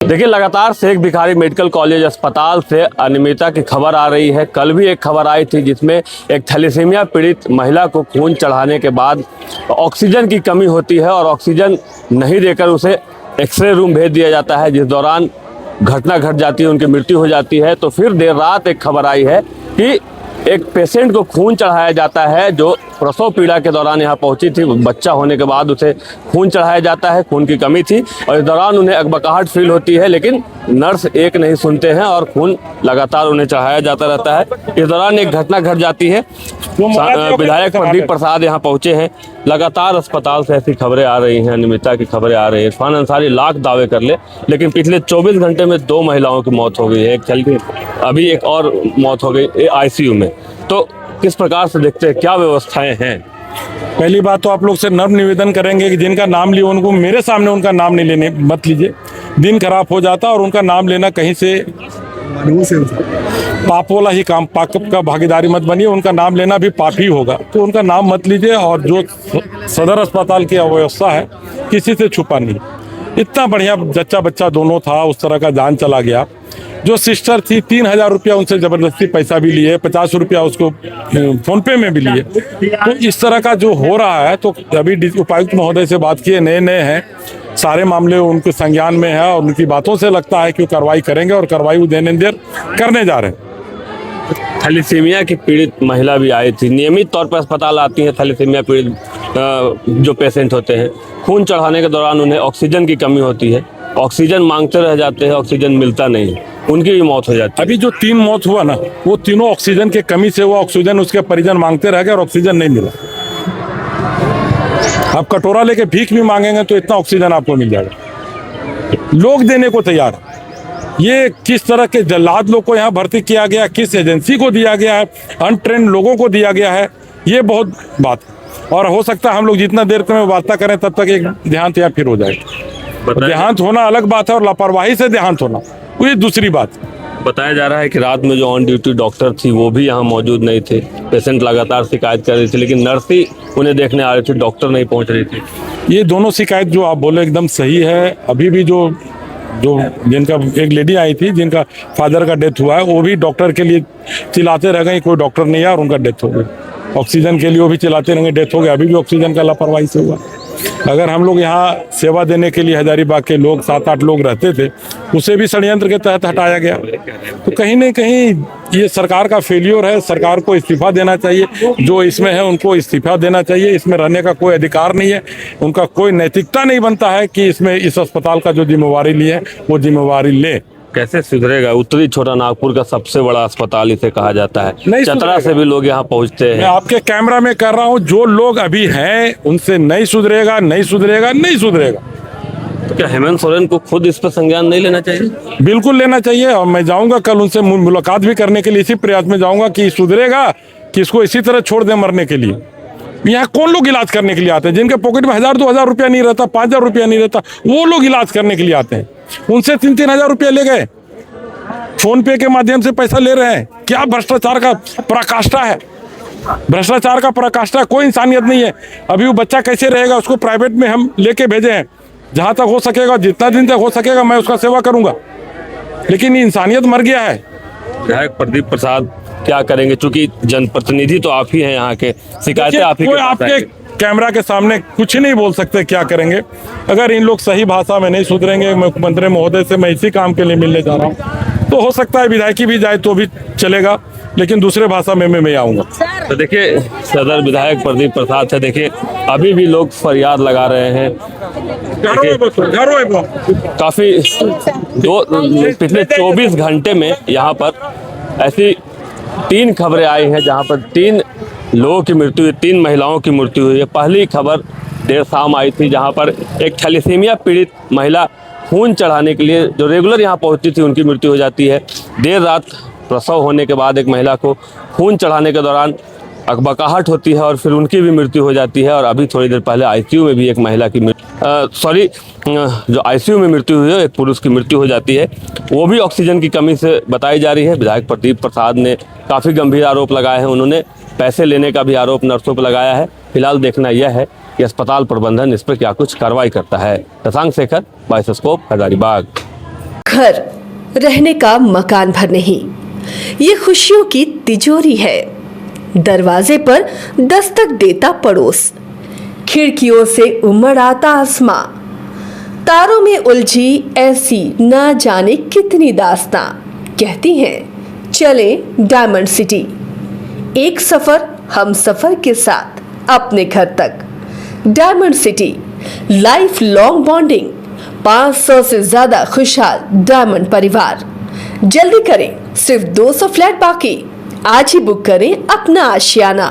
देखिए, लगातार Sheikh Bhikhari medical college अस्पताल से अनियमितता की खबर आ रही है। कल भी एक खबर आई थी जिसमें एक थैलेसीमिया पीड़ित महिला को खून चढ़ाने के बाद ऑक्सीजन की कमी होती है और ऑक्सीजन नहीं देकर उसे एक्सरे रूम भेज दिया जाता है, जिस दौरान घटना घट जाती है, उनकी मृत्यु हो जाती है। तो फिर देर रात एक खबर आई है कि एक पेशेंट को खून चढ़ाया जाता है जो प्रसव पीड़ा के दौरान यहाँ पहुंची थी। बच्चा होने के बाद उसे खून चढ़ाया जाता है, खून की कमी थी और इस दौरान उन्हें अकबकाहट फील होती है, लेकिन नर्स एक नहीं सुनते हैं और खून लगातार उन्हें चढ़ाया जाता रहता है। इस दौरान एक घटना घट जाती है। विधायक प्रदीप प्रसाद यहाँ पहुंचे हैं। लगातार अस्पताल से ऐसी खबरें आ रही हैं, अनियमितता की खबरें आ रही हैं। इरफान अंसारी लाख दावे कर ले, लेकिन पिछले 24 घंटे में 2 महिलाओं की मौत हो गई है। अभी एक और मौत हो गई आईसीयू में। तो किस प्रकार से देखते हैं, क्या व्यवस्थाएं हैं? पहली बात तो आप लोग से नम्र निवेदन करेंगे कि जिनका नाम लिया उनको मेरे सामने उनका नाम नहीं लेने मत लीजिए। दिन खराब हो जाता और उनका नाम लेना कहीं से पाप वाला ही काम, पाप का भागीदारी मत बनिए। उनका नाम लेना भी पाप ही होगा, तो उनका नाम मत लीजिए। और जो सदर अस्पताल की अव्यवस्था है किसी से छुपा नहीं। इतना बढ़िया जच्चा बच्चा दोनों था, उस तरह का जान चला गया। जो सिस्टर थी 3000 रुपया उनसे ज़बरदस्ती पैसा भी लिए, 50 रुपया उसको फ़ोन पे में भी लिए। तो इस तरह का जो हो रहा है, तो अभी उपायुक्त महोदय से बात किए, नए हैं, सारे मामले उनके संज्ञान में है और उनकी बातों से लगता है कि वो कार्रवाई करेंगे और कार्रवाई वो देने देर करने जा रहे हैं। थैलेसीमिया की पीड़ित महिला भी आई थी। नियमित तौर पर अस्पताल आती है थैलेसीमिया पीड़ित जो पेशेंट होते हैं। खून चढ़ाने के दौरान उन्हें ऑक्सीजन की कमी होती है, ऑक्सीजन मांगते रह जाते हैं, ऑक्सीजन मिलता नहीं, उनकी भी मौत हो जाती है। अभी जो 3 मौत हुआ ना, वो तीनों ऑक्सीजन की कमी से हुआ। ऑक्सीजन उसके परिजन मांगते रह गए और ऑक्सीजन नहीं मिला। आप कटोरा लेके भीख भी मांगेंगे तो इतना ऑक्सीजन आपको मिल जाएगा। लोग देने को तैयार है। ये किस तरह के जल्लाद लोग को यहाँ भर्ती किया गया, किस एजेंसी को दिया गया है, अनट्रेंड लोगों को दिया गया है, ये बहुत बात है। और हो सकता है हम लोग जितना देर में वार्ता करें तब तक एक देहांत या फिर हो जाएगा। देहांत होना अलग बात है और लापरवाही से देहांत होना ये दूसरी बात। बताया जा रहा है कि रात में जो ऑन ड्यूटी डॉक्टर थी वो भी यहाँ मौजूद नहीं थे। पेशेंट लगातार शिकायत कर रही थी, लेकिन नर्स ही उन्हें देखने आ रही थी, डॉक्टर नहीं पहुँच रही थी। ये दोनों शिकायत जो आप बोले एकदम सही है। अभी भी जो जिनका एक लेडी आई थी जिनका फादर का डेथ हुआ है, वो भी डॉक्टर के लिए चिल्लाते रह गए, कोई डॉक्टर नहीं है और उनका डेथ हो गई। ऑक्सीजन के लिए वो भी चिल्लाते रहेंगे, डेथ हो गया। अभी भी ऑक्सीजन का लापरवाही से हुआ। अगर हम लोग यहाँ सेवा देने के लिए हजारीबाग के लोग 7-8 लोग रहते थे, उसे भी षड्यंत्र के तहत हटाया गया। तो कहीं न कहीं ये सरकार का फेलियर है। सरकार को इस्तीफा देना चाहिए। जो इसमें है उनको इस्तीफा देना चाहिए। इसमें रहने का कोई अधिकार नहीं है। उनका कोई नैतिकता नहीं बनता है कि इसमें इस अस्पताल का जो जिम्मेवारी ली है वो जिम्मेवारी ले। कैसे सुधरेगा? उत्तरी छोटा नागपुर का सबसे बड़ा अस्पताल इसे कहा जाता है। चतरा से भी लोग यहाँ पहुँचते हैं। मैं आपके कैमरा में कर रहा हूँ, जो लोग अभी हैं उनसे नहीं सुधरेगा, नहीं सुधरेगा, नहीं सुधरेगा। तो क्या हेमंत सोरेन को खुद इस पर संज्ञान नहीं लेना चाहिए? बिल्कुल लेना चाहिए। और मैं जाऊंगा कल उनसे मुलाकात भी करने के लिए, इसी प्रयास में जाऊंगा कि सुधरेगा कि इसको इसी तरह छोड़ दें मरने के लिए। यहाँ कौन लोग इलाज करने के लिए आते हैं? जिनके पॉकेट में 1000-2000 रुपया नहीं रहता, 5000 रुपया नहीं रहता, वो लोग इलाज करने के लिए आते हैं। उनसे 3-3 हजार रुपया ले गए, फोन पे के माध्यम से पैसा ले रहे हैं। क्या भ्रष्टाचार का पराकाष्ठा है, भ्रष्टाचार का पराकाष्ठा। कोई इंसानियत नहीं है। अभी वो बच्चा कैसे रहेगा? उसको प्राइवेट में हम लेके भेजे हैं। जहाँ तक हो सकेगा, जितना दिन तक हो सकेगा, मैं उसका सेवा करूंगा, लेकिन इंसानियत मर गया है। विधायक प्रदीप प्रसाद क्या करेंगे? चूंकि जनप्रतिनिधि तो आप ही हैं यहाँ के, शिकायतें आप ही के पास आपके कैमरा के सामने कुछ नहीं बोल सकते क्या करेंगे। अगर इन लोग सही भाषा में नहीं सुधरेंगे, मुख्यमंत्री महोदय से मैं इसी काम के लिए मिलने जा रहा हूँ, तो हो सकता है विधायकी भी जाए तो भी चलेगा, लेकिन दूसरे भाषा में मैं आऊँगा। तो देखिए, सदर विधायक प्रदीप प्रसाद से देखिए अभी भी लोग फरियाद लगा रहे हैं। काफी पिछले 24 घंटे में यहाँ पर ऐसी 3 खबरें आई हैं जहाँ पर 3 लोगों की मृत्यु हुई, 3 महिलाओं की मृत्यु हुई है। पहली खबर देर शाम आई थी जहाँ पर एक थैलेसीमिया पीड़ित महिला खून चढ़ाने के लिए जो रेगुलर यहाँ पहुँचती थी, उनकी मृत्यु हो जाती है। देर रात प्रसव होने के बाद एक महिला को खून चढ़ाने के दौरान अकबकाहट होती है और फिर उनकी भी मृत्यु हो जाती है। और अभी थोड़ी देर पहले आईसीयू में भी एक महिला की जो आईसीयू में मृत्यु हुई है, एक पुरुष की मृत्यु हो जाती है। वो भी ऑक्सीजन की कमी से बताई जा रही है। विधायक प्रदीप प्रसाद ने काफ़ी गंभीर आरोप लगाए हैं। उन्होंने पैसे लेने का भी आरोप नर्सों पर लगाया है। फिलहाल देखना यह है कि अस्पताल प्रबंधन इस पर क्या कुछ कार्रवाई करता है। शशांक शेखर, बाइसस्कोप, हजारीबाग। घर रहने का मकान भर नहीं, ये खुशियों की तिजोरी है। दरवाजे पर दस्तक देता पड़ोस, खिड़कियों से उमड़ आता आसमां, तारों में उलझी ऐसी न जाने कितनी दास्तां। कहती हैं चले डायमंड सिटी, एक सफर हम सफर के साथ अपने घर तक। Diamond city, life long bonding, 500 से ज्यादा खुशहाल डायमंड परिवार। जल्दी करें, सिर्फ 200 फ्लैट बाकी। आज ही बुक करें अपना आशियाना।